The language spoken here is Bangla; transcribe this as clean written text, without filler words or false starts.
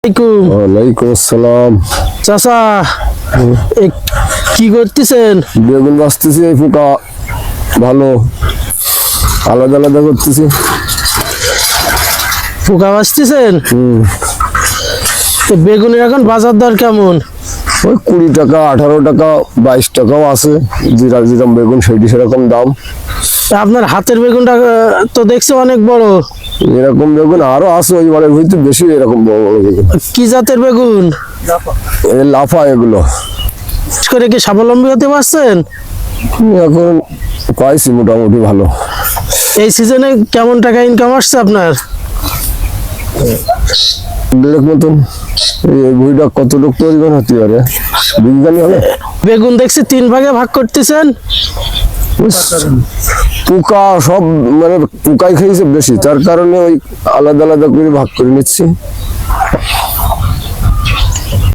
ওয়ালাইকুম আসসালাম। চাচা কি করতেছেন? বেগুন বাঁচতেছি, এই পোকা ভালো আলাদা আলাদা করতেছি। পোকা বাঁচতেছেন? বেগুনের এখন বাজার দর কেমন? ওই 20 টাকা, 18 টাকা, 22 টাকাও আছে। যেরকম বেগুন সেইটি সেরকম দাম। আপনার হাতের বেগুনটা তো দেখছি অনেক বড়। এরকম বেগুন আরো আছে, ওই বারের ভিতরে বেশি এরকম বড় বড় বেগুন। কি জাতের বেগুন? লাফা এগুলো। করে কি স্বাবলম্বী হতে পারছেন? এখন পাইছি মোটামুটি ভালো। এই সিজনে কেমন টাকা ইনকাম আসছে আপনার? 1.5 মতন। এই বইটা কত লোক পরিমাণ হতে পারে? বিজ্ঞানী হবে। বেগুন দেখছি 3 ভাগে ভাগ করতেছেন। পোকা সব মানে পোকাই খেয়েছে বেশি, তার কারণে ওই আলাদা আলাদা করে ভাগ করে নিচ্ছি।